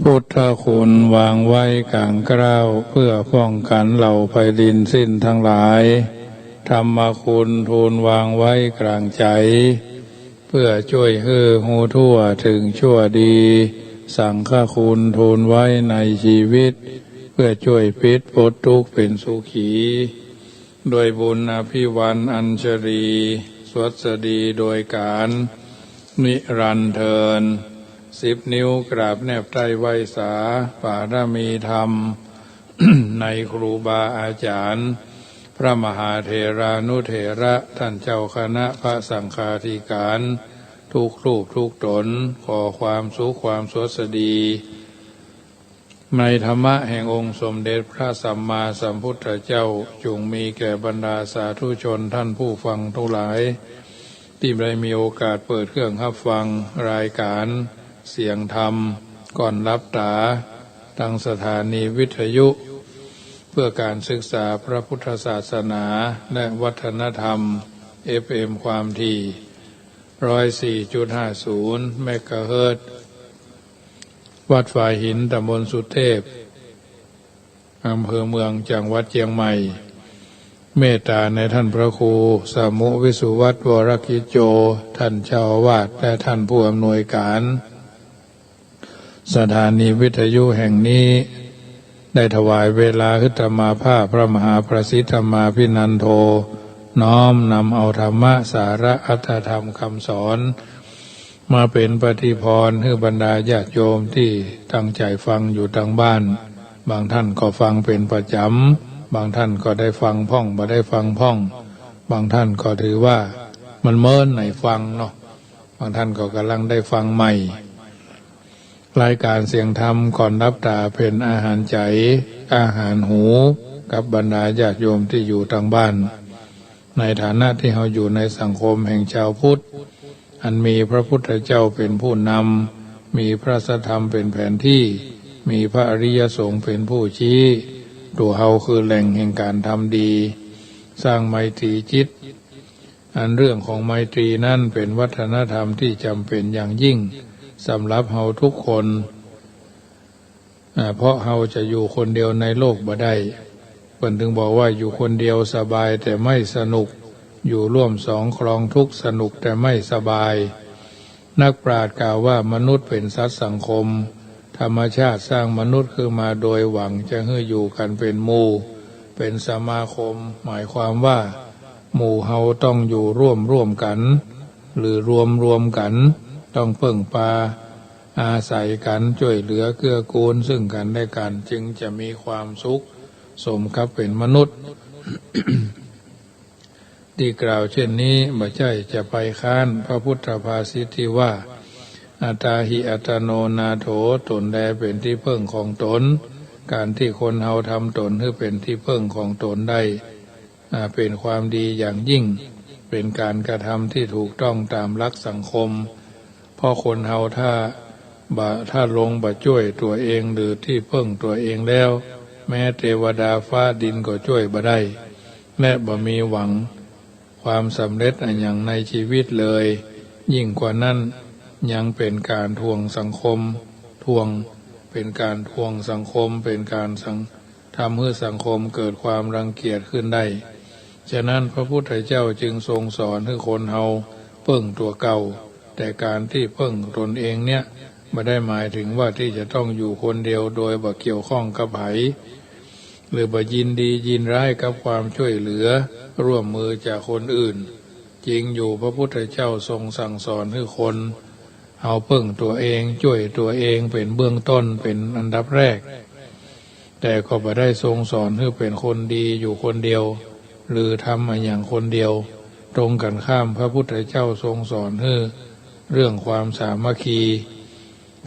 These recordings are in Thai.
พุทธคุณวางไว้กลางเกล้าเพื่อป้องกันเหล่าภัยดินสิ้นทั้งหลายธรรมคุณทูลวางไว้กลางใจเพื่อช่วยให้หูทั่วถึงชั่วดีสังฆคุณทูลไว้ในชีวิตเพื่อช่วยพิษพ้นทุกข์เป็นสุขีโดยบุญอภิวันอัญชลีสวัสดีโดยการนิรันดร์เทิน10 นิ้วกราบแนบใต้ไหวสาบารมีธรรม ในครูบาอาจารย์พระมหาเถรานุเถระท่านเจ้าคณะพระสังฆาธิการทุกรูปทุกตนขอความสุขความสวัสดีในธรรมะแห่งองค์สมเด็จพระสัมมาสัมพุทธเจ้าจงมีแก่บรรดาสาธุชนท่านผู้ฟังทั้งหลายที่ได้มีโอกาสเปิดเครื่องรับฟังรายการเสียงธรรมก่อนรับตาทางสถานีวิทยุเพื่อการศึกษาพระพุทธศาสนาและวัฒนธรรม FM ความถี่ 104.50 เมกะเฮิรตซ์วัดฝ่ายหินตำบลสุเทพอำเภอเมืองจังหวัดเชียงใหม่เมตตาในท่านพระครูสามุวิสุวัตวรกิจโจท่านเจ้าอาวาสและท่านผู้อำนวยการสถานีวิทยุแห่งนี้ได้ถวายเวลาคือธรรมาภาพพระมหาประสิทธมาภินันโทน้อมนำเอาธรรมะสาระอัตถธรรมคำสอนมาเป็นปฏิพรให้บรรดาญาติโยมที่ตั้งใจฟังอยู่ทางบ้านบางท่านก็ฟังเป็นประจำบางท่านก็ได้ฟังพ่องบ่ได้ฟังพ่องบางท่านก็ถือว่ามันเมินในฟังเนาะบางท่านก็กำลังได้ฟังใหม่รายการเสียงธรรมก่อนรับตาเป็นอาหารใจอาหารหูกับบรรดาญาติโยมที่อยู่ทางบ้านในฐานะที่เราอยู่ในสังคมแห่งชาวพุทธอันมีพระพุทธเจ้าเป็นผู้นำมีพระสัทธรรมเป็นแผนที่มีพระอริยสงฆ์เป็นผู้ชี้ตัวเฮาคือแหล่งแห่งการทำดีสร้างไมตรีจิตอันเรื่องของไมตรีนั่นเป็นวัฒนธรรมที่จำเป็นอย่างยิ่งสำหรับเฮาทุกคนเพราะเฮาจะอยู่คนเดียวในโลกบ่ได้เพิ่นถึงบอกว่าอยู่คนเดียวสบายแต่ไม่สนุกอยู่ร่วมสองครองทุกข์สนุกแต่ไม่สบายนักปราชญ์กล่าวว่ามนุษย์เป็นสัตว์สังคมธรรมชาติสร้างมนุษย์ขึ้นมาโดยหวังจะให้อยู่กันเป็นหมู่เป็นสมาคมหมายความว่าหมู่เฮาต้องอยู่ร่วมกันหรือรวมกันต้องพึ่งพาอาศัยกันช่วยเหลือเกื้อกูลซึ่งกันและกันจึงจะมีความสุขสมกับเป็นมนุษย์ ที่กล่าวเช่นนี้ไม่ใช่จะไปค้านพระพุทธภาษิตที่ว่าอัตตาหิอัตโนนาโถตนแลเป็นที่พึ่งของตนการที่คนเฮาทำตนให้เป็นที่พึ่งของตนได้เป็นความดีอย่างยิ่งเป็นการกระทำที่ถูกต้องตามหลักสังคมเพราะคนเฮาถ้าลงบ่ช่วยตัวเองหรือที่พึ่งตัวเองแล้วแม้เทวดาฟ้าดินก็ช่วยบ่ได้และบ่มีหวังความสำเร็จอย่างในชีวิตเลยยิ่งกว่านั้นยังเป็นการทวงสังคมเป็นการทวงสังคมเป็นการทำให้สังคมเกิดความรังเกียจขึ้นได้ฉะนั้นพระพุทธเจ้าจึงทรงสอนให้คนเฮาพึ่งตัวเก่าแต่การที่พึ่งตนเองเนี่ยไม่ได้หมายถึงว่าที่จะต้องอยู่คนเดียวโดยบ่เกี่ยวข้องกับไผหรือบ่ยินดียินร้ายกับความช่วยเหลือร่วมมือจากคนอื่นจริงอยู่พระพุทธเจ้าทรงสั่งสอนให้คนเอาพึ่งตัวเองช่วยตัวเองเป็นเบื้องต้นเป็นอันดับแรกแต่ก็ไม่ได้ทรงสอนให้เป็นคนดีอยู่คนเดียวหรือทำอย่างคนเดียวตรงกันข้ามพระพุทธเจ้าทรงสอนให้เรื่องความสามัคคี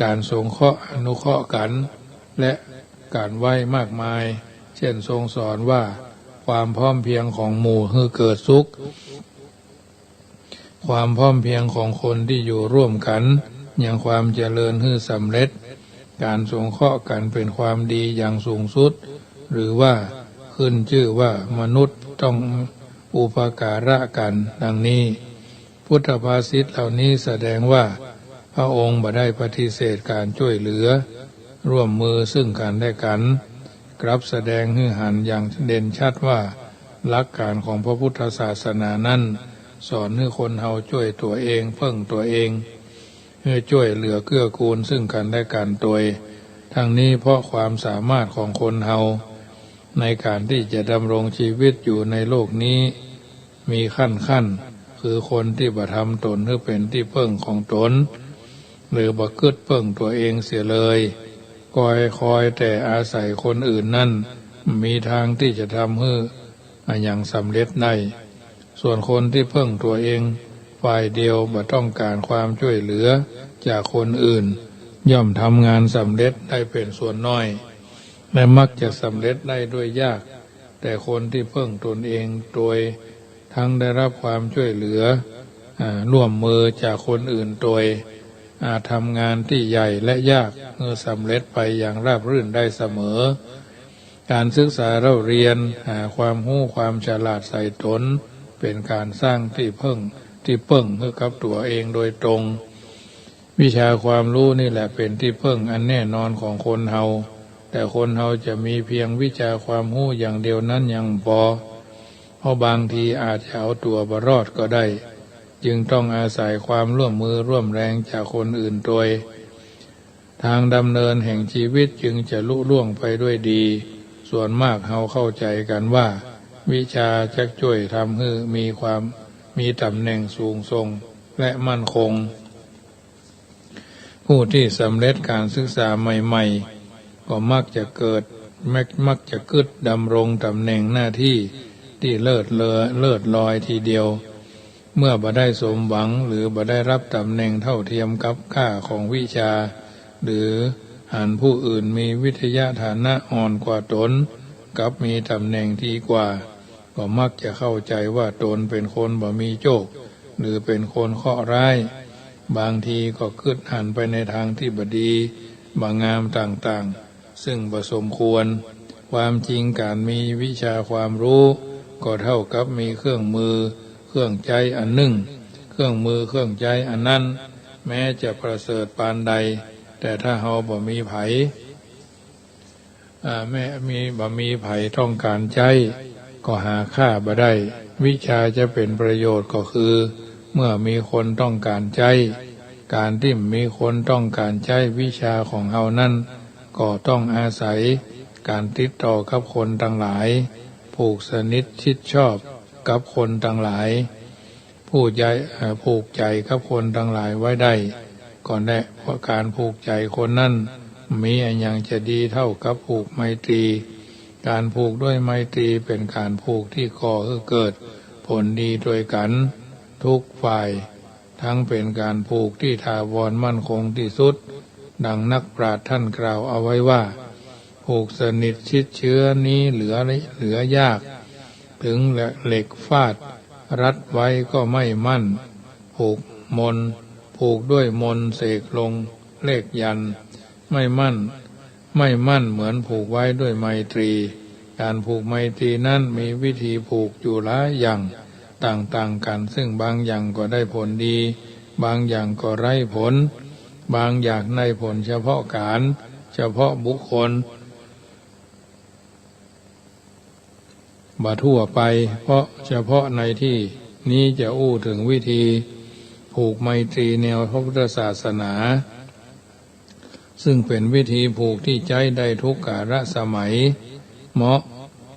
การสงเคราะห์อนุเคราะห์กันและการไหว้มากมายเช่นทรงสอนว่าความพร้อมเพรียงของหมู่ให้เกิดสุขความพร้อมเพรียงของคนที่อยู่ร่วมกันอย่างความเจริญให้สำเร็จการสงเคราะห์กันเป็นความดีอย่างสูงสุดหรือว่าขึ้นชื่อว่ามนุษย์ต้องอุปการะกันดังนี้พุทธภาษิตเหล่านี้แสดงว่าพระองค์บ่ได้ปฏิเสธการช่วยเหลือ ร่วมมือซึ่งกันและกันกลับแสดงให้เห็นอย่างเด่นชัดว่าหลักการของพระพุทธศาสนานั้นสอนให้คนเฮาช่วยตัวเองเพิ่งตัวเองให้ช่วยเหลือเกื้อกูลซึ่งกันและกันโดยทั้งนี้เพราะความสามารถของคนเฮาในการที่จะดำรงชีวิตอยู่ในโลกนี้มีขั้นคือคนที่บ่ทำตนให้เป็นที่เพิ่งของตนหรือบ่กึดเพิ่งตัวเองเสียเลยคอยแต่อาศัยคนอื่นนั่นมีทางที่จะทำให้อย่างสำเร็จได้ส่วนคนที่เพิ่งตัวเองฝ่ายเดียวบ่ต้องการความช่วยเหลือจากคนอื่นย่อมทำงานสำเร็จได้เป็นส่วนน้อยและมักจะสำเร็จได้ด้วยยากแต่คนที่เพิ่งตนเองโดยทั้งได้รับความช่วยเหลือร่วมมือจากคนอื่นโดยทำงานที่ใหญ่และยากสำเร็จไปอย่างราบรื่นได้เสมอการศึกษาเราเรียนหาความรู้ความฉลาดใส่ตนเป็นการสร้างที่เพิ่งให้กับตัวเองโดยตรงวิชาความรู้นี่แหละเป็นที่เพิ่งอันแน่นอนของคนเฮาแต่คนเฮาจะมีเพียงวิชาความรู้อย่างเดียวนั้นยังพอเพราะบางทีอาจจะเอาตัวบ่รอดก็ได้จึงต้องอาศัยความร่วมมือร่วมแรงจากคนอื่นโดยทางดำเนินแห่งชีวิตจึงจะลุล่วงไปด้วยดีส่วนมากเฮาเข้าใจกันว่าวิชาจะช่วยทำให้มีตำแหน่งสูงส่งและมั่นคงผู้ที่สำเร็จการศึกษาใหม่ๆก็มักจะกึดดำรงตำแหน่งหน้าที่ที่เลิศลอยทีเดียวเมื่อบ่ได้สมหวังหรือบ่ได้รับตำแหน่งเท่าเทียมกับค่าของวิชาหรือหันผู้อื่นมีวิทยาฐานะอ่อนกว่าตนกับมีตำแหน่งที่กว่าก็มักจะเข้าใจว่าตนเป็นคนบ่มีโชคหรือเป็นคนเคราะห์ร้ายบางทีก็คิดหันไปในทางที่บ่ดีบ่งามต่างๆซึ่งบ่สมควรความจริงการมีวิชาความรู้ก็เท่ากับมีเครื่องมือเครื่องใจอันหนึ่งเครื่องมือเครื่องใจอันนั้นแม้จะประเสริฐปานใดแต่ถ้าเฮาบ่มีไผบ่มีไผต้องการใจก็หาค่าบ่ได้วิชาจะเป็นประโยชน์ก็คือเมื่อมีคนต้องการใจการที่มีคนต้องการใจวิชาของเฮานั้นก็ต้องอาศัยการติดต่อกับคนทั้งหลายผูกสนิทชิดชอบกับคนทั้งหลายผูกใจกับคนทั้งหลายไว้ได้ก่อนได้เพราะการผูกใจคนนั้นมีอย่างจะดีเท่ากับผูกไมตรีการผูกด้วยไมตรีเป็นการผูกที่ก่อให้เกิดผลดีด้วยกันทุกฝ่ายทั้งเป็นการผูกที่ถาวรมั่นคงที่สุดดังนักปราชญ์ท่านกล่าวเอาไว้ว่าผูกสนิทชิดเชื้อนี้เหลือยากถึงเหล็กฟาดรัดไว้ก็ไม่มั่นผูกด้วยมนต์เสกลงเลขยันไม่มั่นเหมือนผูกไว้ด้วยไมตรีการผูกไมตรีนั้นมีวิธีผูกอยู่หลายอย่างต่างกันซึ่งบางอย่างก็ได้ผลดีบางอย่างก็ไร้ผลบางอย่างได้ผลเฉพาะการเฉพาะบุคคลบ่ทั่วไปเพราะเฉพาะในที่นี้จะอู้ถึงวิธีผูกไมตรีแนวพระพุทธศาสนาซึ่งเป็นวิธีผูกที่ใจได้ทุกกาลสมัยเหมาะ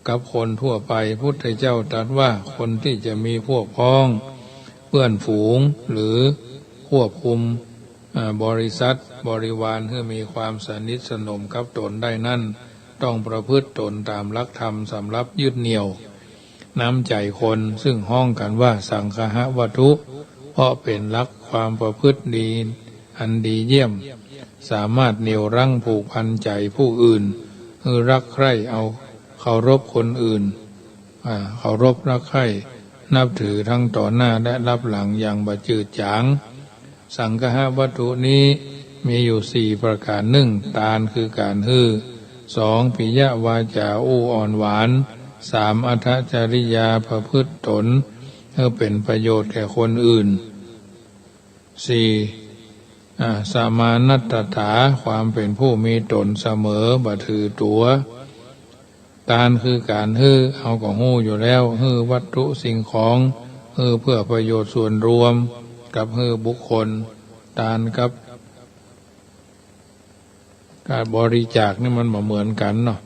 กับคนทั่วไปพุทธเจ้าตรัสว่าคนที่จะมีพวกพ้องเพื่อนฝูงหรือควบคุมบริษัทบริวารให้มีความสนิทสนมกับตนได้นั่นต้องประพฤติตนตามหลักธรรมสำหรับยึดเหนี่ยวน้ำใจคนซึ่งห้องกันว่าสังฆะวัตถุเพราะเป็นหลักความประพฤติดีอันดีเยี่ยมสามารถเหนี่ยวรั้งผูกพันใจผู้อื่นคือรักใคร่เอาเคารพคนอื่นเคารพรักใคร่นับถือทั้งต่อหน้าและรับหลังอย่างบ่จืดจางสังฆะวัตถุนี้มีอยู่4ประการ1ตานคือการฮือ2ปิยวาจาอู้อ่อนหวาน3อัตถจริยาประพฤติตนเพื่อเป็นประโยชน์แก่คนอื่น4 สมานัตถาความเป็นผู้มีตนเสมอบ่ถือตัวการคือการฮื้อเอาก็ฮู้อยู่แล้วฮื้อวัตถุสิ่งของฮื้อเพื่อประโยชน์ส่วนรวมกับฮื้อบุคคลทานกับการบริจาคนี่มันบ่เหมือนกันเนาะ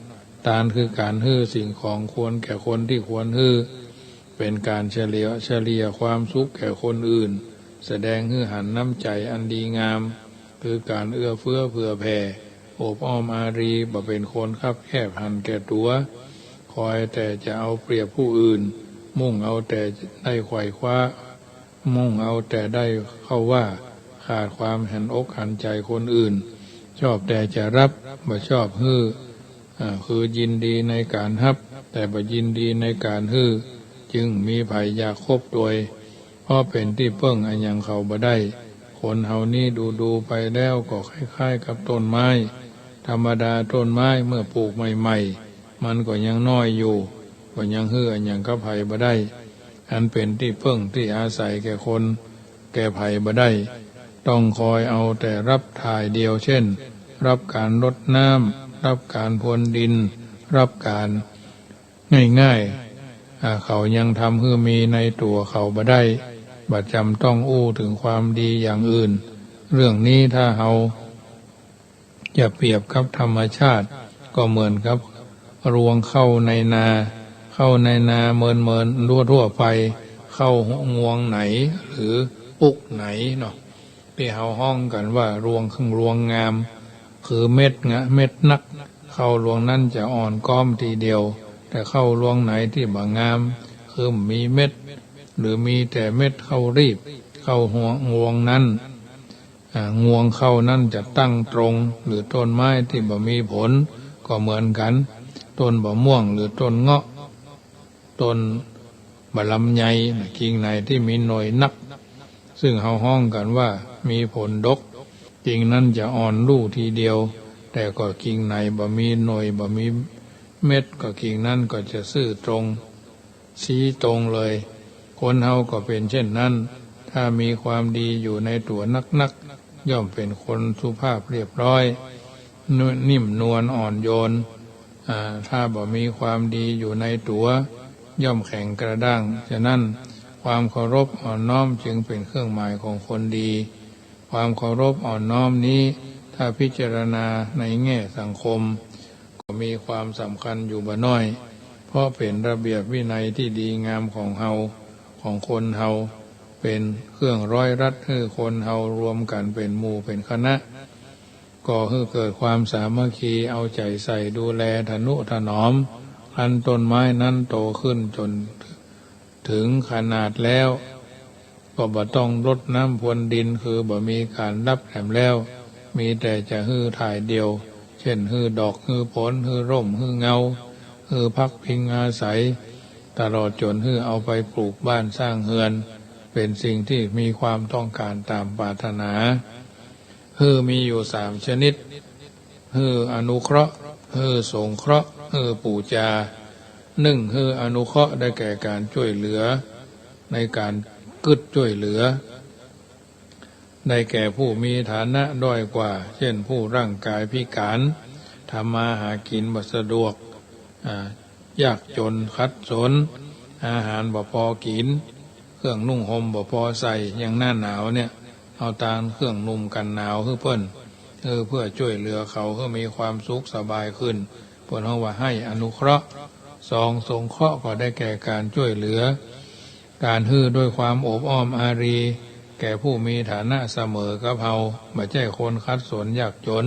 ทานคือการฮื้อสิ่งของควรแก่คนที่ควรฮื้อเป็นการเฉลี่ยความสุขแก่คนอื่นแสดงฮื้อหันน้ำใจอันดีงามคือการเอื้อเฟื้อเผื่อแผ่โอบอ้อมอารีบ่เป็นคนคับแคบหันแก่ตัวคอยแต่จะเอาเปรียบผู้อื่นมุ่งเอาแต่ได้ไขว่คว้ามุ่งเอาแต่ได้เข้าว่าขาดความเห็นอกหันใจคนอื่นชอบแต่จะรับบ่ชอบฮื้อคือยินดีในการรับแต่บ่ยินดีในการฮื้อจึงมีภัยอยากคบโดยเพราะเป็นที่เพิ่งอันยังเขาบ่ได้คนเฮานี่ดูไปแล้วก็คล้ายๆกับต้นไม้ธรรมดาต้นไม้เมื่อปลูกใหม่ๆมันก็ยังน้อยอยู่ก็ยังฮื้ออันยังก็ภัยบ่ได้อันเป็นที่เพิ่งที่อาศัยแก่คนแก่ภัยบ่ได้ต้องคอยเอาแต่รับถ่ายเดียวเช่นรับการรดน้ำรับการพรวนดินรับการง่ายๆเขายังทำให้มีในตัวเขาบ่ได้บัดจำต้องอู้ถึงความดีอย่างอื่นเรื่องนี้ถ้าเราจะเปรียบกับธรรมชาติก็เหมือนกับรวงเข้าในนาเมินทั่วไปเข้างวงไหนหรือปุกไหนเนาะที่เฮาห้องกันว่ารวงครึ่งรวงงามคือเม็ดนักเข้ารวงนั้นจะอ่อนก้อมทีเดียวแต่เข้ารวงไหนที่บ่งามคือมีเม็ดหรือมีแต่เม็ดเข้ารีบเข้าหัวงวงนั้นงวงเข้านั้นจะตั้งตรงหรือต้นไม้ที่บ่มีผลก็เหมือนกันต้นบ่ม่วงหรือต้นเงาะต้นบะลำไยกิ่งไหนที่มีหน่วยนักซึ่งเฮาห้องกันว่ามีผลดกกิ่งนั้นจะอ่อนลู่ทีเดียวแต่ก็กิ่งไหนบ่มีหน่วยบ่มีเม็ดก็กิ่งนั้นก็จะซื่อตรงชี้ตรงเลยคนเฮาก็เป็นเช่นนั้นถ้ามีความดีอยู่ในตัวนักย่อมเป็นคนสุภาพเรียบร้อยนิ่มนวลอ่อนโยนถ้าบ่มีความดีอยู่ในตัวย่อมแข็งกระด้างฉะนั้นความเคารพอ่อนน้อมจึงเป็นเครื่องหมายของคนดีความเคารพอ่อนน้อมนี้ถ้าพิจารณาในแง่สังคมก็มีความสำคัญอยู่บ่น้อยเพราะเป็นระเบียบวินัยที่ดีงามของเฮาของคนเฮาเป็นเครื่องร้อยรัดให้คนเฮารวมกันเป็นหมู่เป็นคณะก็ให้เกิดความสามัคคีเอาใจใส่ดูแลทนุถนอมอันต้นไม้นั้นโตขึ้นจนถึงขนาดแล้วก็บ่ต้องรดน้ำพรวนดินคือบ่มีการรับแถมแล้วมีแต่จะฮื้อถ่ายเดียวเช่นฮื้อดอกฮื้อผลฮื้อร่มฮื้อเงาฮื้อพักพิงอาศัยตลอดจนฮื้อเอาไปปลูกบ้านสร้างเฮือนเป็นสิ่งที่มีความต้องการตามปรารถนาฮื้อมีอยู่3ชนิดฮื้ออนุเคราะห์ฮื้อสงเคราะห์ฮื้อปูจาฮื้ออนุเคราะห์ได้แก่การช่วยเหลือในการช่วยเหลือได้แก่ผู้มีฐานะด้อยกว่าเช่นผู้ร่างกายพิการทำมาหากินบ่สะดวกยากจนขัดสนอาหารบ่พอกินเครื่องนุ่งห่มบ่พอใส่อย่างหน้าหนาวเนี่ยเอาตามเครื่องนุ่มกันหนาวเพื่อช่วยเหลือเขาให้มีความสุขสบายขึ้นเพิ่นเฮาว่าให้อนุเคราะห์สงเคราะห์ก็ได้แก่การช่วยเหลือการฮื้อด้วยความอบอ้อมอารีแก่ผู้มีฐานะเสมอกับเฮาบ่ใช่คนขัดสนยากจน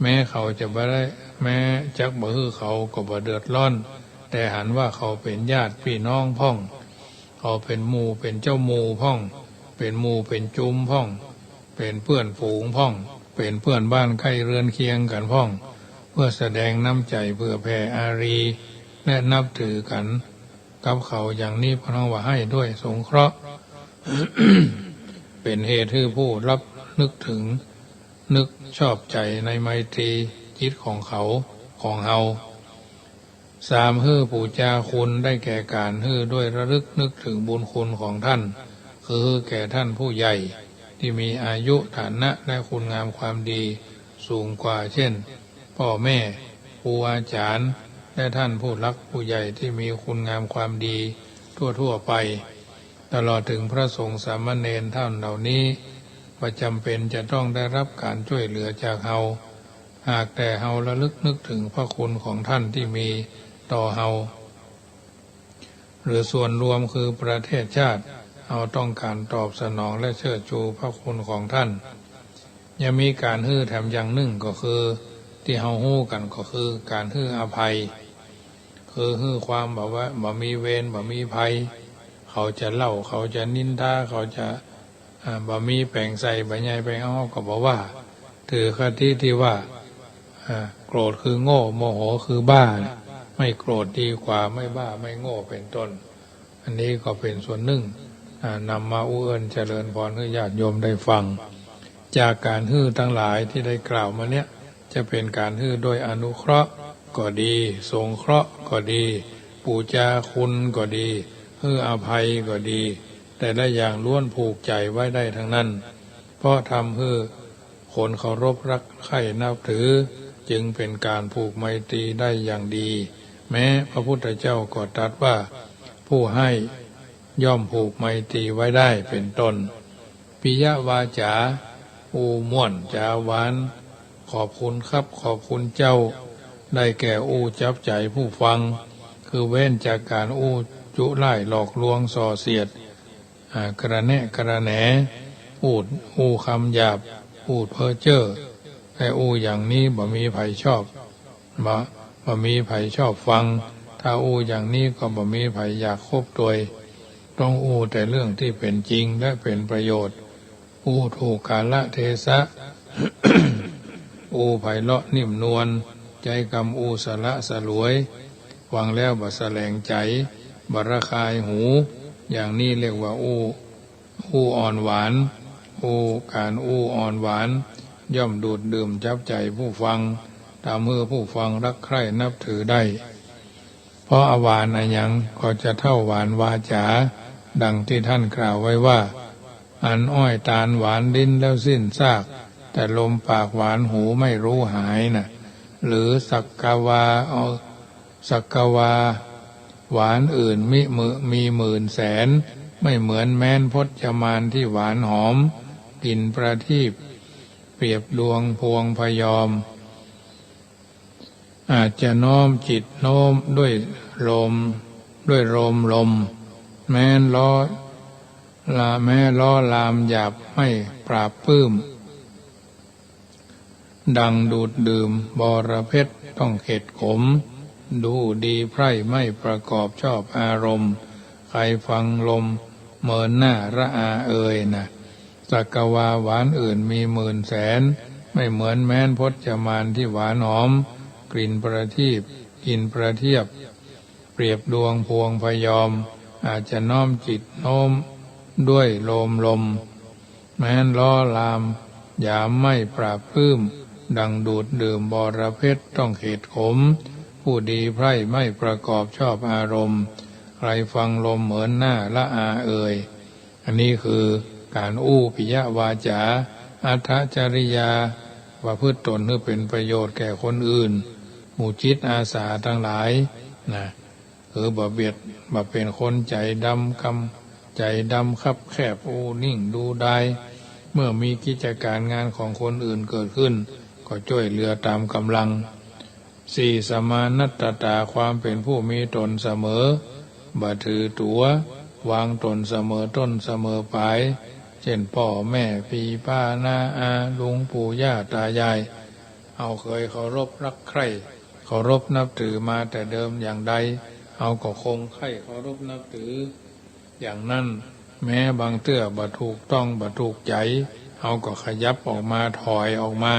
แม้เขาจะบ่ได้แม้จักบ่ฮื้อเขาก็บ่เดือดร้อนแต่หันว่าเขาเป็นญาติพี่น้องพ้องเขาเป็นหมู่เป็นเจ้าหมู่พ้องเป็นหมู่เป็นจุมพ้องเป็นเพื่อนฝูงพ้องเป็นเพื่อนบ้านใกล้เรือนเคียงกันพ้องเพื่อแสดงน้ำใจเพื่อแผ่อารีและนับถือกันกับเขาอย่างนี้พระองค์ว่าให้ด้วยสงเคราะห์ เป็นเหตุให้ผู้รับนึกถึงนึกชอบใจในไมตรีจิตของเขาของเฮาฮื้อปูจาคุณได้แก่การฮื้อด้วยระลึกนึกถึงบุญคุณของท่านคือแก่ท่านผู้ใหญ่ ที่มีอายุฐานะและคุณงามความดีสูงกว่าเช่นพ่อแม่ครูอาจารย์และท่านผู้รักผู้ใหญ่ที่มีคุณงามความดีทั่วๆไปตลอดถึงพระสงฆ์สามเณรท่านเหล่านี้ประจำเป็นจะต้องได้รับการช่วยเหลือจากเฮาหากแต่เฮาระลึกนึกถึงพระคุณของท่านที่มีต่อเฮาหรือส่วนรวมคือประเทศชาติเราต้องการตอบสนองและเชิดชูพระคุณของท่านยังมีการฮื้อแถมอย่างหนึ่งก็คือที่เฮาฮู้กันก็คือการฮื้ออภัยคือฮื้อความแบบว่าบ่มีเวรบ่มีภัยเขาจะเล่าเขาจะนินทาเขาจะบ่มีแปลงใส่บ่ใหญ่แปลงเอาก็บอกว่าถือคติที่ว่าโกรธคือโง่โมโหคือบ้าไม่โกรธดีกว่าไม่บ้าไม่โง่เป็นต้นอันนี้ก็เป็นส่วนหนึ่งนำมาอุเอิญเจริญพรให้ญาติโยมได้ฟังจากการฮื้อทั้งหลายที่ได้กล่าวมาเนี้ยจะเป็นการฮื้อโดยอนุเคราะห์ก็ดีสงเคราะห์ก็ดีปูจาคุณก็ดีฮื้ออภัยก็ดีแต่ละอย่างล้วนผูกใจไว้ได้ทั้งนั้นเพราะทำฮื้อคนเคารพรักใคร่นับถือจึงเป็นการผูกไมตรีได้อย่างดีแม้พระพุทธเจ้าก็ตรัสว่าผู้ให้ย่อมผูกไมตรีไว้ได้เป็นต้นปิยวาจาอูม่วนจาหวานขอบคุณครับขอบคุณเจ้าได้แก่อูจับใจผู้ฟังคือเว้นจากการอูจุไล่หลอกลวงส่อเสียดกระแนะกระแหนอูคำหยาบพูดเพ้อเจ้อแต่อูอย่างนี้บ่มีไผชอบบ่มีไผชอบฟังถ้าอูอย่างนี้ก็บ่มีไผอยากคบด้วยต้องอูแต่เรื่องที่เป็นจริงและเป็นประโยชน์อูถูกกาลเทศะ อูไพเราะนิ่มนวลใจกำอูสละสลวยฟังแล้วบ่แสลงใจบ่ระคายหูอย่างนี้เรียกว่าอูอ่อนหวานการอ่อนหวานย่อมดูดดื่มจับใจผู้ฟังตามมือผู้ฟังรักใคร่นับถือได้เพราะอหวานอะไรยังก็จะเท่าหวานวาจาดังที่ท่านกล่าวไว้ว่าอันอ้อยตาลหวานลิ้นแล้วสิ้นซากแต่ลมปากหวานหูไม่รู้หายนะหรือสักกาวาหวานอื่นมีหมื่นแสนไม่เหมือนแม้นพจมานที่หวานหอมกลิ่นประทีปเปรียบดวงพวงพยอมอาจจะน้อมจิตโน้มด้วยลมแม้ล้อลามหยาบไม่ปราบปลื้มดังดูดดื่มบรเพชรต้องเข็ดขมดูดีไพร่ไม่ประกอบชอบอารมณ์ใครฟังลมเมินหน้าระอาเอ่ยนะสักกวาหวานอื่นมีหมื่นแสนไม่เหมือนแม้นพจมานที่หวานหอมกลิ่นประทีปกลิ่นประเทียบเปรียบดวงพวงพยอมอาจจะน้อมจิตโน้มด้วยลมแม้นล้อลามยามไม่ปราบปลื้มดังดูดดื่มบรเพชรต้องเข็ดขมผู้ดีไพร่ไม่ประกอบชอบอารมณ์ใครฟังลมเหมือนหน้าละอาเอ่ยอันนี้คือการปิยวาจาอัตถจริยาว่าพืชตนเพื่อเป็นประโยชน์แก่คนอื่นหมู่จิตอาสาทั้งหลายนะบ่เบียดบ่เป็นคนใจดำคับแคบนิ่งดูได้เมื่อมีกิจการงานของคนอื่นเกิดขึ้นก็ช่วยเหลือตามกำลัง4สมานัตตาความเป็นผู้มีตนเสมอบ่ถือตัววางตนเสมอต้นเสมอปลายเช่นพ่อแม่พี่ป้าน้าอาลุงปู่ย่าตายายเอาเคยเคารพรักใคร่เคารพนับถือมาแต่เดิมอย่างใดเอาก็คงใคร่เคารพนับถืออย่างนั้นแม้บางเตื้อบ่ถูกต้องบ่ถูกใจเอาก็ขยับออกมาถอยออกมา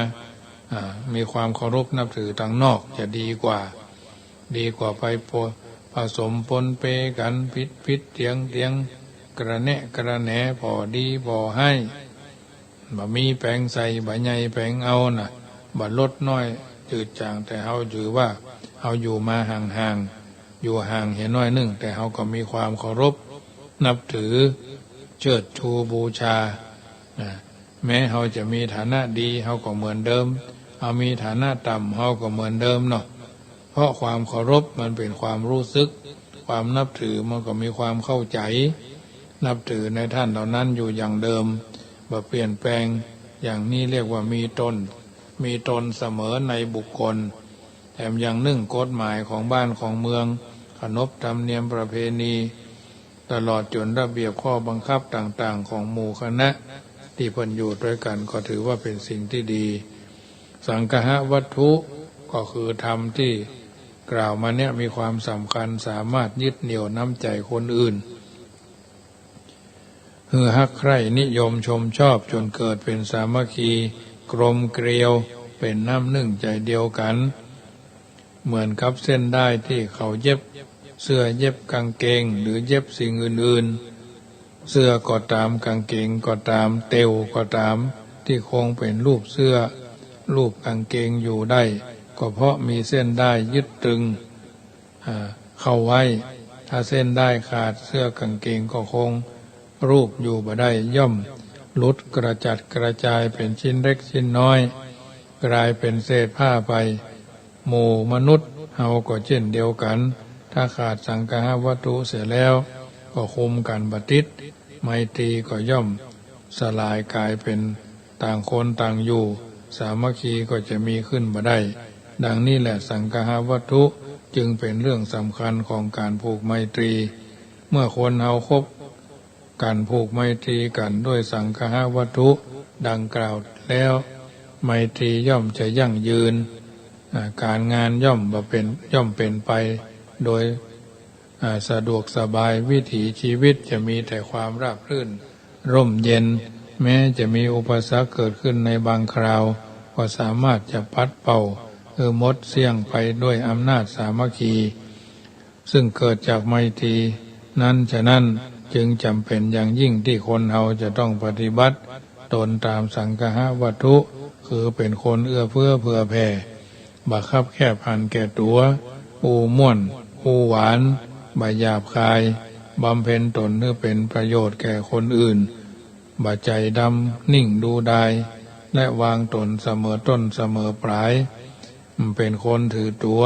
มีความเคารพนับถือทางนอกจะดีกว่าไปผสมปนเปกันพิษเถียงกระแนะกระแหนพอดีพอให้บ่มีแปลงใส่บ่ใหญ่แปลงเอาน่ะบ่ลดน้อยจืดจางแต่เฮาถือว่าเฮาอยู่มาห่างอยู่ห่างเห็นน้อยนึงแต่เฮาก็มีความเคารพนับถือเชิดชูบูชา แม้เขาจะมีฐานะดีเขาก็เหมือนเดิมเขามีฐานะต่ำเขาก็เหมือนเดิมเนาะเพราะความเคารพมันเป็นความรู้สึกความนับถือมันก็มีความเข้าใจนับถือในท่านเหล่านั้นอยู่อย่างเดิมบ่เปลี่ยนแปลงอย่างนี้เรียกว่ามีตนเสมอในบุคคลแถมยังนึ่งกฎหมายของบ้านของเมืองขนบธรรมเนียมประเพณีตลอดจนระเบียบข้อบังคับต่างๆของหมู่คณะที่เพิ่นอยู่ด้วยกันก็ถือว่าเป็นสิ่งที่ดีสังฆะวัตถุก็คือธรรมที่กล่าวมาเนี่ยมีความสำคัญสามารถยึดเหนี่ยวน้ำใจคนอื่นฮักใคร่นิยมชมชอบจนเกิดเป็นสามัคคีกลมเกลียวเป็นน้ำหนึ่งใจเดียวกันเหมือนกับเส้นได้ที่เขาเย็บเสื้อเย็บกางเกงหรือเย็บสิ่งอื่นๆเสื้อก็ตามกางเกงก็ตามเตวก็ตามที่คงเป็นรูปเสื้อรูปกางเกงอยู่ได้ก็เพราะมีเส้นได้ยึดตึงเข้าไว้ถ้าเส้นได้ขาดเสื้อกางเกงก็คงรูปอยู่บ่ได้ย่อมหลุดกระจัดกระจายเป็นชิ้นเล็กชิ้นน้อยกลายเป็นเศษผ้าไปหมู่มนุษย์เฮาก็เช่นเดียวกันถ้าขาดสังฆะวัตถุเสียแล้วก็คุมกันบัติดไมตรีก็ย่อมสลายกลายเป็นต่างคนต่างอยู่สามัคคีก็จะมีขึ้นบ่ได้ดังนี้แหละสังฆะวัตถุจึงเป็นเรื่องสำคัญของการผูกไมตรีเมื่อคนเฮาคบการผูกไมตรีกันด้วยสังฆะวัตถุดังกล่าวแล้วไมตรีย่อมจะยั่งยืนการงานย่อมเป็นไปโดยสะดวกสบายวิถีชีวิตจะมีแต่ความราบรื่นร่มเย็นแม้จะมีอุปสรรคเกิดขึ้นในบางคราวก็สามารถจะปัดเป่าหมดเสี่ยงไปด้วยอำนาจสามัคคีซึ่งเกิดจากไมตรีนั้นฉะนั้นจึงจำเป็นอย่างยิ่งที่คนเราจะต้องปฏิบัติตนตามสังฆะวัตถุคือเป็นคนเอื้อเฟื้อเผื่อแผ่บังคับแค่พันแก่ตัวอูม่วนอูหวานบาหยาบคายบำเพ็ญตนเพื่อเป็นประโยชน์แก่คนอื่นบาใจดำนิ่งดูดายและวางตนเสมอต้นเสมอปลายเป็นคนถือตัว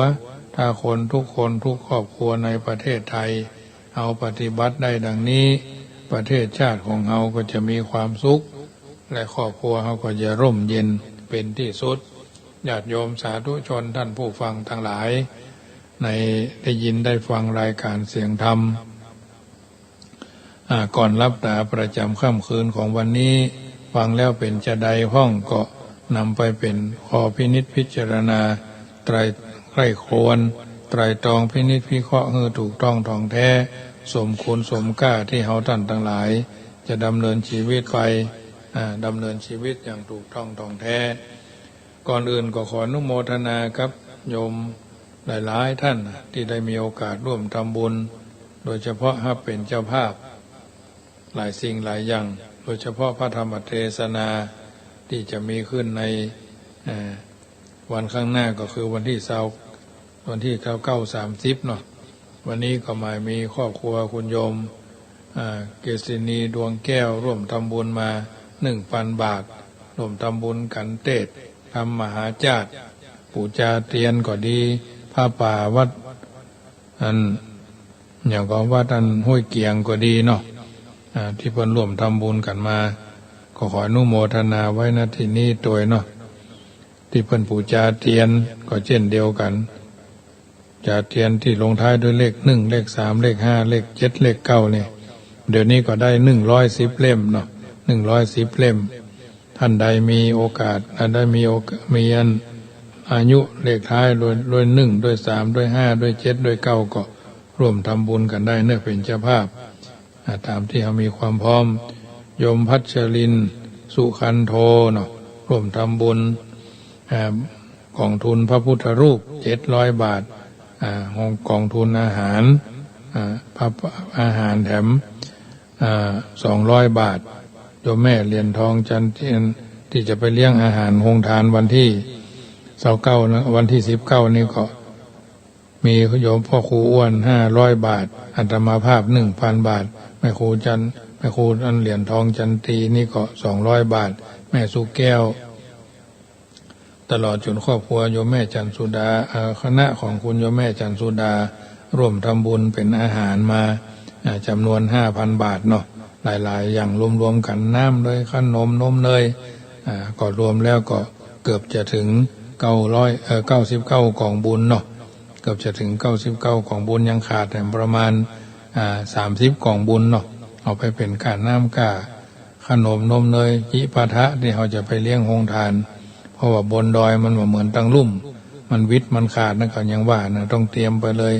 ถ้าคนทุกคนทุกครอบครัวในประเทศไทยเอาปฏิบัติได้ดังนี้ประเทศชาติของเราก็จะมีความสุขและครอบครัวเราก็จะร่มเย็นเป็นที่สุดญาติโยมสาธุชนท่านผู้ฟังทั้งหลายในได้ยินได้ฟังรายการเสียงธรรมก่อนรับตาประจำค่ำคืนของวันนี้ฟังแล้วเป็นจะใดห้องก็นำไปเป็นข้อพินิจพิจารณาไตรใคร่ครวญไตรตรองพินิจพิเคราะห์ให้ถูกต้องท่องแท้สมคุณสมค่าที่เฮาท่านทั้งหลายจะดำเนินชีวิตไปดำเนินชีวิตอย่างถูกต้องท่องแท้ก่อนอื่นก็ขออนุโมทนาครับโยมหลายๆท่านที่ได้มีโอกาสร่วมทำบุญโดยเฉพาะถ้าเป็นเจ้าภาพหลายสิ่งหลายอย่างโดยเฉพาะพระธรรมเทศนาที่จะมีขึ้นในวันข้างหน้าก็คือวันที่29-30เนาะวันนี้ก็มามีครอบครัวคุณโยมเกษินีดวงแก้วร่วมทำบุญมา 1,000 บาทร่วมทำบุญกันเทศทำมหาจาตุปู่จาเตียนก็ดีผ้าป่าวัดอย่างก็วัดห้วยเกียงก็ดีเนาะที่เพิ่นร่วมทำบุญกันมาก็ขออนุโมทนาไว้ณที่นี้ตัวเนาะที่เพิ่นปู่จาเตียนก็เช่นเดียวกันจาเตียนที่ลงท้ายด้วยเลข1เลข3เลข5เลข7เลข9นี่เดี๋ยวนี้ก็ได้110เล่มเนาะ110เล่มท่านใดมีโอกาสได้มีอายุเลขท้ายด้วย1ด้วย3ด้วย5ด้วย7ด้วย9ก็ร่วมทำบุญกันได้เนื่องเป็นเจ้าภาพตามที่เขามีความพร้อมโยมพัชรินสุขันโทเนาะร่วมทำบุญกองทุนพระพุทธรูป700 บาทกองทุนอาหารอาหารแถม200 บาทโยมแม่เหรียญทองจันเทียนที่จะไปเลี้ยงอาหารโรงทานวันที่29นะวันที่19นี่ก็ มีโยมพ่อครูอ้วน500 บาทอาตมาภาพ1,000 บาทแม่ครูจันแม่ครูอันเหรียญทองจันตีนี่ก็200 บาทแม่สุแก้วตลอดจนครอบครัวโยมแม่จันสุดาคณะของคุณโยมแม่จันสุดาร่วมทำบุญเป็นอาหารมาจำนวน 5,000 บาทเนาะหลายๆอย่างรวมๆกันน้ำเลยขนมนมเลยก็รวมแล้วก็เกือบจะถึง99กล่องบุญเนาะเกือบจะถึง99กล่องบุญยังขาดแต่ประมาณ30กล่องบุญเนาะเอาไปเป็นค่าน้ำค่าขนมนมเนยจิปาถะที่เขาจะไปเลี้ยงโรงทานเพราะว่าบนดอยมันเหมือนตั้งลุ่มมันวิทย์มันขาดนั่นก็ยังว่านะต้องเตรียมไปเลย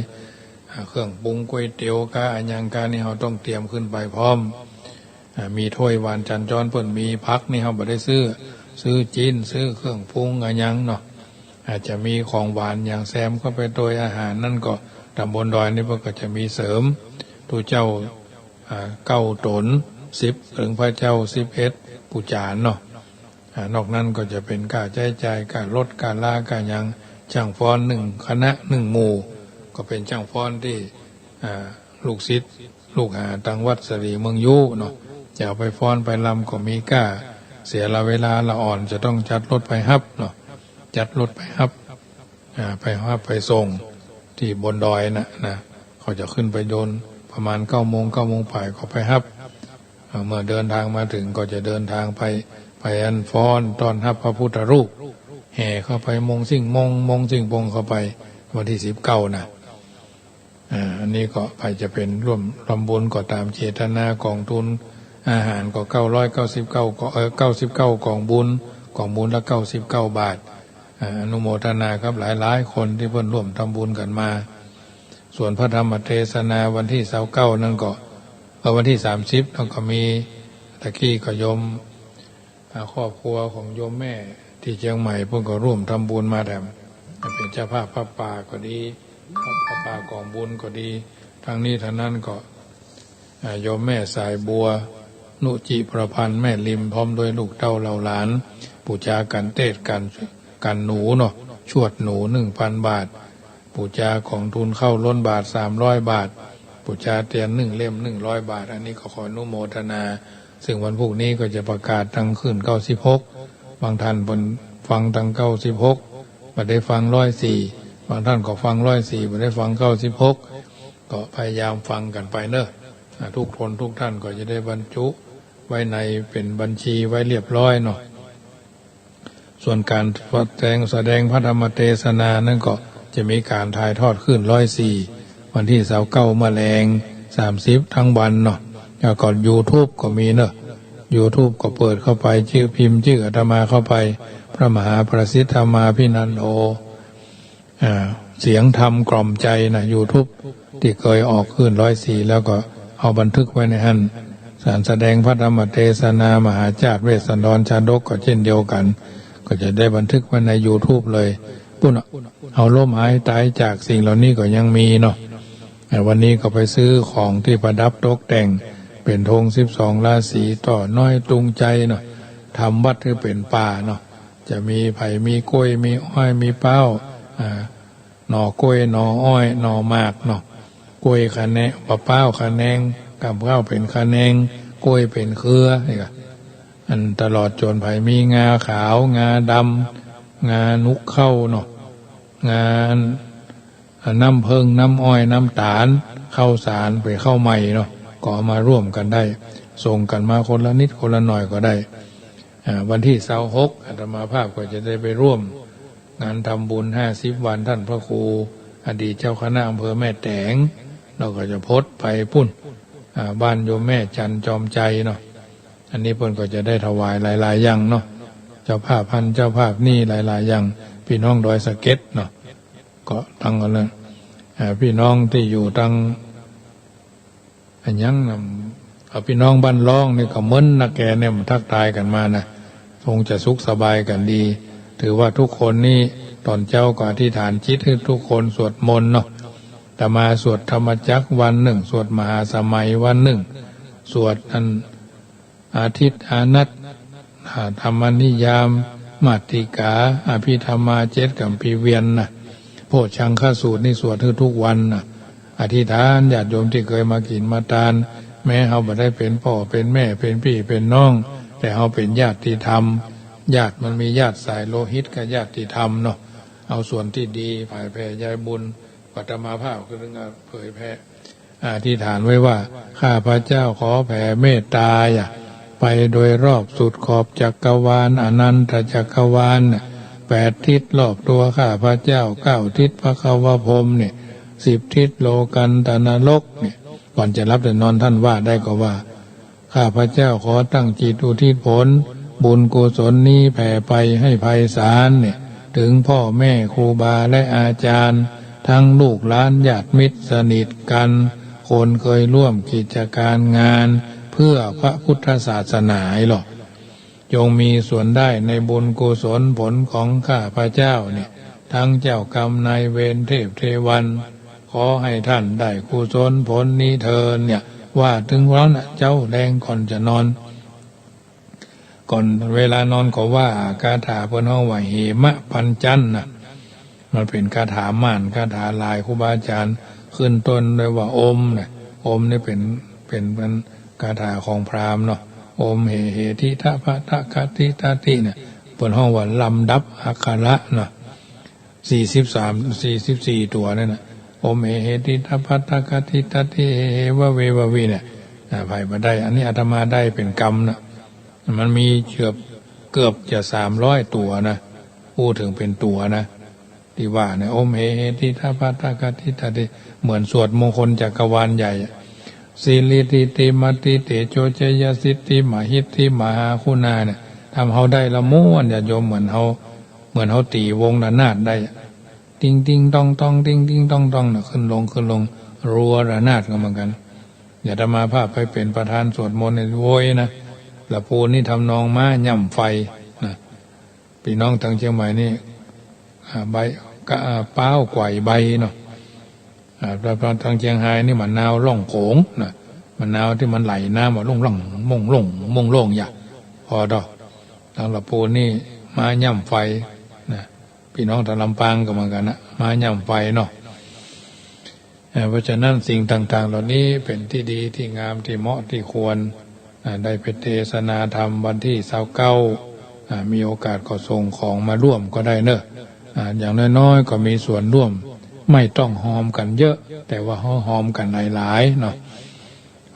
เครื่องปรุงก๋วยเตี๋ยวกะอันยังกะนี่เขาต้องเตรียมขึ้นไปพร้อมมีถ้วยหวานจันจรเปิ่นมีพักนี่เขาบ่ได้ซื้อจีนซื้อเครื่องปรุงอันยังเนาะอาจจะมีของหวานอย่างแซมก็ไปโดยอาหารนั่นก็ตำบลดอยนี่เพิ่นก็จะมีเสริมตัวเจ้า9 ตน10ถึงพระเจ้า11ผู้จานเนาะนอกนั้นก็จะเป็นค่าใช้จ่ายค่ารถค่าลาค่ายังจ้างฟ้อน1คณะ1หมู่ก็เป็นจ้างฟ้อนที่ลูกศิษย์ลูกหาตังวัดสรีเมืองยุเนาะจะเอาไปฟ้อนไปลำก็มีค่าเสียละเวลาละอ่อนจะต้องจัดรถไปฮับเนาะจัดรถไปฮับไปส่งที่บนดอยนะเขาจะขึ้นไปโยนประมาณ9 โมงป่ายก็ไปฮับเมื่อเดินทางมาถึงก็จะเดินทางไปอันฟ้อนตอนฮับพระพุทธรูปแห่เข้าไปมงสิ่งปงเข้าไปวันที่19นะอันนี้ก็ไปจะเป็นร่วมทำบุญก็ตามเจตนากองทุนอาหารก็999ก็99กองบุญละ99 บาทอนุโมทนาครับหลายคนที่เพิ่นร่วมทำบุญกันมาส่วนพระธรรมเทศนาวันที่29นั่นก็วันที่30แล้วก็มีตะกี้ก็โยมครอบครัวของโยมแม่ที่เชียงใหม่เพิ่นก็ร่วมทำบุญมาแต่เป็นเจ้าภาพพระป่าก็ดีพระป่ากองบุญก็ดีทางนี้ทางนั้นก็โยมแม่สายบัวนุจิประพันธ์แม่ริมพร้อมด้วยลูกเต้าเหล่าหลานปูจากันเทศกันหนูเนาะชวดหนู 1,000 บาทปูจาของทุนเข้าล้นบาท300 บาทปูจาเตียน1 เล่ม100 บาทอันนี้ก็ขออนุโมทนาซึ่งวันพรุ่งนี้ก็จะประกาศทางคืน96บางท่านบนฟังทาง96บ่ได้ฟัง104บางท่านก็ฟัง104บ่ได้ฟัง96ก็พยายามฟังกันไปเนอะทุกคนทุกท่านก็จะได้บรรจุไว้ในเป็นบัญชีไว้เรียบร้อยเนาะส่วนการแสดงพระธรรมเทศนานั่นก็จะมีการถ่ายทอดขึ้น104วันที่29 มะแรง30ทั้งวันเนาะแล้วก็ YouTube ก็มีเนอะ YouTube ก็เปิดเข้าไปพิมพ์ชื่ออาตมาเข้าไปพระมหาประสิทธธรรมาภินันโทเสียงธรรมกล่อมใจนะ YouTube ที่เคยออกขึ้น104แล้วก็เอาบันทึกไว้ในหันสารแสดงพระธรรมเทศนามหาจารย์เวสสันดรชาดกก็เช่นเดียวกันก็จะได้บันทึกไว้ใน YouTube เลยปุ่นเอาล้มหายตายจากสิ่งเหล่านี้ก็ยังมีเนาะวันนี้ก็ไปซื้อของที่ประดับตกแต่งเป็นธง12 ราศีต่อน้อยตุงใจเนาะทำวัดให้เป็นป่าเนาะจะมีไผ่มีกล้วยมีอ้อยมีเป้าหน่อกล้วยหน่ออ้อยหน่อหมากเนาะกล้วยคะแนงมะพร้าวคะแนงกับข้าวเป็นคะแนงกล้วยเป็นเครือนี่ก็อันตลอดจนไผ่มีงาขาวงาดำงานุกเข้าเนาะงาน้ำเพิงน้ำอ้อยน้ำตาลข้าวสารไปข้าวใหม่เนาะก็มาร่วมกันได้ส่งกันมาคนละนิดคนละหน่อยก็ได้วันที่26อาตมาภาพก็จะได้ไปร่วมงานทำบุญ50 วันท่านพระครูอดีตเจ้าคณะอำเภอแม่แตงเราก็จะพดไปพุ่นบ้านโยมแม่จันจอมใจเนาะอันนี้เพิ่นก็จะได้ถวายหลายๆอย่างเนาะเจ้าภาพพันเจ้าภาพนี่หลายๆอย่างพี่น้องดอยสะเก็ดเนาะก็ตั้งกันเลยพี่น้องที่อยู่ตั้งอันยังพี่น้องบ้านร้องนี่ก็เหมือนนักแกเนี่ยมันทักทายกันมานะคงจะสุขสบายกันดีถือว่าทุกคนนี่ตอนเจ้าก็อธิษฐานจิตให้ทุกคนสวดมนต์เนาะแต่มาสวดธรรมจักรวันหนึ่งสวดมหาสมัยวันหนึ่งสวดอันอาทิตย์อานัตธรรมนิยามมัตติกาอภิธรรมา7 กัมพีเวียนนะ โพชฌังคสูตรนี่สวดทุกวันนะอธิษฐานญาติโยมที่เคยมากินมาทานแม้เขาไม่ได้เป็นพ่อเป็นแม่เป็นพี่เป็นน้องแต่เขาเป็นญาติธรรมญาติมันมีญาติสายโลหิตกับญาติธรรมเนาะเอาส่วนที่ดีเผยแผ่ยายบุญปัตมาภาพคือเผยแผ่อธิษฐานไว้ว่าข้าพระเจ้าขอแผ่เมตตาไปโดยรอบสุดขอบจักรวาลอนันตจักรวาล8 ทิศรอบตัวข้าพระเจ้า9 ทิศพระเขาวพรหมเนี่ย10 ทิศโลกันตนรกเนี่ยก่อนจะรับแต่นอนท่านว่าได้ก็ว่าข้าพระเจ้าขอตั้งจิตอุทิศผลบุญกุศลนี้แผ่ไปให้ไพศาลเนี่ยถึงพ่อแม่ครูบาและอาจารย์ทั้งลูกหลานญาติมิตรสนิทกันคนเคยร่วมกิจการงานเพื่อพระพุทธศาสนาหรอกจงมีส่วนได้ในบุญกุศลผลของข้าพระเจ้าเนี่ยทั้งเจ้ากรรมนายเวรเทพเทวันขอให้ท่านได้กุศลผลนี้เถิดเนี่ยว่าถึงแล้วนะเจ้าแดงก่อนจะนอนก่อนเวลานอนก็ว่าคาถาเพิ่นฮ้องว่าเหมะพันจันนะมันเป็นคาถาม่านคาถาลายครูบาอาจารย์ขึ้นต้นด้วยว่าอมเนี่ยอมนี่เป็นคาถาของพราหมณ์เนาะอมเหทิทะพะทะคติตาติเนี่ยเพิ่นฮ้องว่าลำดับอักขระเนาะ44ตัวนั่นน่ะอมเหติทะพะทะคติตาติวะเววะวิเนี่ยไผบ่ได้อันนี้อาตมาได้เป็นกรรมนะมันมีเกือบจะ300ตัวนะพูดถึงเป็นตัวนะที่ว่าเนี่ยอมเหติทะพะทะคติตาติเหมือนสวดมงคลจักรวาลใหญ่สิริติติมัตติเตโชเจยสิทธิมหิทธิมหาคุณาเนี่ยทำเขาได้ละม้วนอย่าโยมเหมือนเขาตีวงระนาดได้ติงติงตองตองติงติงตองตองน่ะขึ้นลงรัวระนาดกันเหมือนกันอย่าธรรมาภาพไปเป็นประธานสวดมนต์ในโวยนะละปูนี่ทำนองม้าย่ำไฟนะพี่น้องทางเชียงใหม่นี่ใบเป้าไกวใบเนาะทางเชียงไฮ้นี่มันนาวล่องโขงนะมันนาวที่มันไหลน้ำมาล่องมงล่งอย่าพอดอกทางละปูนี่ม้าย่ำไฟนะพี่น้องทางลำปางก็เหมือนกันนะม้าย่ำไฟเนาะเพราะฉะนั้นสิ่งต่างๆเหล่านี้เป็นที่ดีที่งามที่เหมาะที่ควรได้ไปเทศนาธรรมวันที่29มีโอกาสก็ส่งของมาร่วมก็ได้เนอะอย่างน้อยๆก็มีส่วนร่วมไม่ต้องหอมกันเยอะแต่ว่าหอมกันหลายๆเนาะ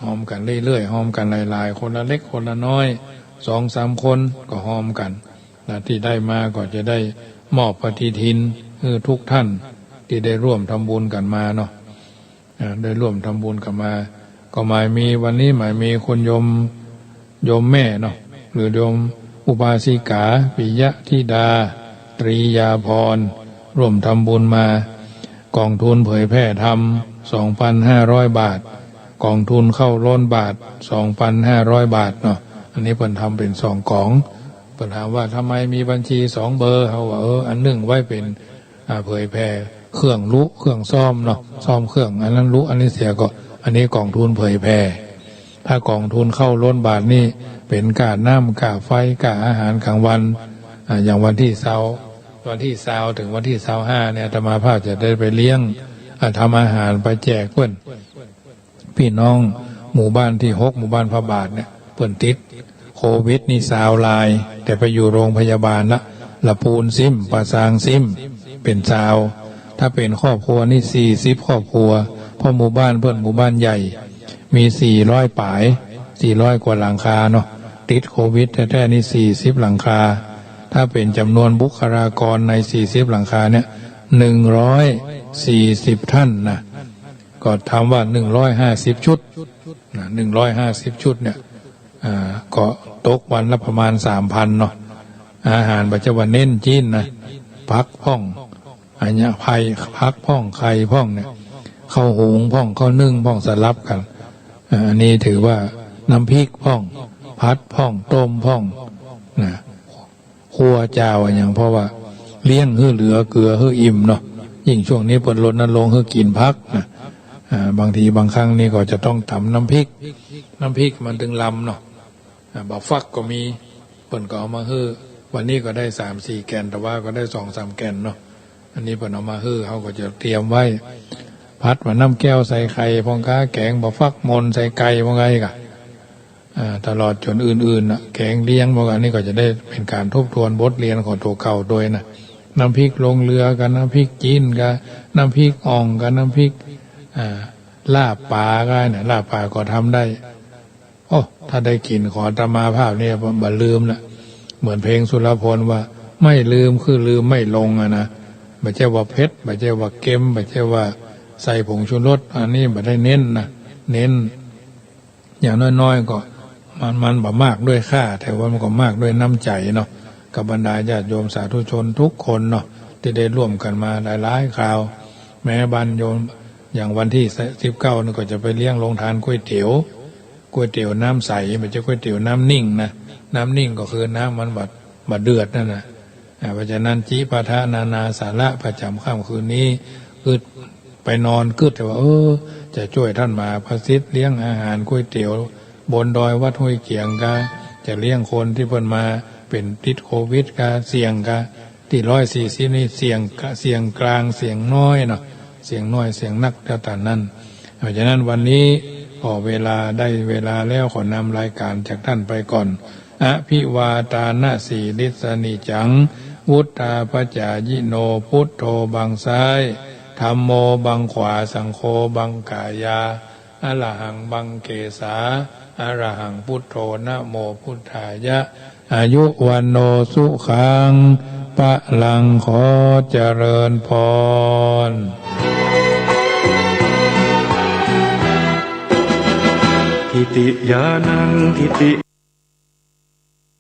หอมกันเรื่อยๆหอมกันหลายๆคนละเล็กคนละน้อย2-3 คนก็หอมกันที่ได้มาก็จะได้มอบปฏิทินคือทุกท่านที่ได้ร่วมทำบุญกันมาเนาะได้ร่วมทำบุญกันมาก็หมายมีวันนี้หมายมีคนโยมแม่เนาะหรือโยมอุบาสิกาปิยะธิดาตรียาพรร่วมทำบุญมากองทุนเผยแพร่ธรรม 2,500 บาทกองทุนเข้าล้นบาท 2,500 บาทเนาะอันนี้เพิ่นทำเป็น2 กองเพิ่นถามว่าทำไมมีบัญชี2 เบอร์เขาว่าอันหนึ่งไว้เป็นเผยแพร่เครื่องรู้เครื่องซ่อมเนาะซ่อมเครื่องอันนั้นรู้อันนี้เสียก็อันนี้กองทุนเผยแพร่ถ้ากองทุนเข้าล้นบาทนี่เป็นค่าน้ำค่าไฟค่าอาหารกลางวันอย่างวันที่20ถึงวันที่25เนี่ยอาตมาภาพจะได้ไปเลี้ยงทำอาหารไปแจกเพื่อนพี่น้องหมู่บ้านที่6หมู่บ้านพระบาทเนี่ยเพื่อนติดโควิดนี่ลายแต่ไปอยู่โรงพยาบาลละปูนซิมปะซางซิมเป็นถ้าเป็นครอบครัวนี่40 ครอบครัวเพราะหมู่บ้านเพื่อนหมู่บ้านใหญ่มี400 ป่าย400 กว่าหลังคาเนาะติดโควิดแท้ๆนี่40 หลังคาถ้าเป็นจำนวนบุคลากรใน40 หลังคาเนี่ย140 ท่านนะก็ทำว่า150 ชุดนะ150 ชุดเนี่ยก็ตกวันละประมาณ 3,000 เนาะอาหารปัจจุบันเน้นจีนนะพักพ่องอันนี้ไผ่พักพ่องไข่พ่องเนี่ยข้าวหุงพ่องข้าวนึ่งพ่องสลับกันอันนี้ถือว่าน้ำพริกพ่องพัดพ่องต้มพ่องนะครัวเจ้าอย่างเพราะว่าเลี้ยงเฮือเหลือเกลือเฮืออิ่มเนาะยิ่งช่วงนี้เปิดรณรงค์เฮือกินพักนะบางทีบางครั้งนี่ก็จะต้องทำน้ำพริกมันถึงลำเนาะบักฟักก็มีเปิดก็เอามาเฮือวันนี้ก็ได้3-4 แกนแต่ว่าก็ได้2-3 แกนเนาะ อันนี้เพิ่นเอามาฮื้อเขาก็จะเตรียมไว้พัดว่าน้ำแก้วใส่ไข่พองก้าแกงบ่ฟักมนใส่ไก่พองไงกะตลอดจนอื่นๆนะแกงเลี้ยงพวกอันนี้ก็จะได้เป็นการทบทวนบทเรียนของตัวเก่าโดยนะน้ำพริกลงเรือกันน้ำพริกจีนกันน้ำพริกอ่องกันน้ำพริกลาบปลาก็เนี่ยลาบปลาก็ทำได้โอ้ถ้าได้กินขอตมาภาพเนี่ยบ่ลืมละเหมือนเพลงสุรพลว่าไม่ลืมคือลืมไม่ลงนะไม่ใช่ว่าเผ็ดไม่ใช่ว่าเค็มไม่ใช่ว่าใส่ผงชูรสอันนี้ไม่ได้เน้นนะเน้นอย่างน้อยๆก็มันบ่มากด้วยค่าแต่ว่ามันก็มากด้วยน้ำใจเนาะกับบรรดาญาติโยมสาธุชนทุกคนเนาะที่ได้ร่วมกันมาหลายๆคราวแม้บรรโยมอย่างวันที่19นี่ก็จะไปเลี้ยงโรงทานก๋วยเตี๋ยวน้ำใสไม่ใช่ก๋วยเตี๋ยวน้ำนิ่งนะน้ำนิ่งก็คือน้ำมันบัดเดือดนั่นนะเพราะฉะนั้นจีปาทะนานาสาระประจำค่ำคืนนี้คือไปนอนกึดแต่ว่าจะช่วยท่านมาพระศิษย์เลี้ยงอาหารก๋วยเตี๋ยวบนดอยวัดห้วยเกียงกาจะเลี้ยงคนที่เพิ่นมาเป็นติดโควิดกาเสี่ยงกาที่140นี่เสี่ยงกลางเสี่ยงน้อยเนาะเสี่ยงน้อยเสี่ยงนักแต่ต่างนั้นเพราะฉะนั้นวันนี้พอเวลาได้เวลาแล้วขอนำรายการจากท่านไปก่อนอภิวาทานะสีลิสนิจังวุตตาปจายิโนพุทโธบังซ้ายธัมโมบังขวาสังโฆบังกายาอะระหังบังเกสาอะระหังพุทโธนะโมพุทธายะอายุวันโนสุขังปะลังขอเจริญพรทิติยานังทิติ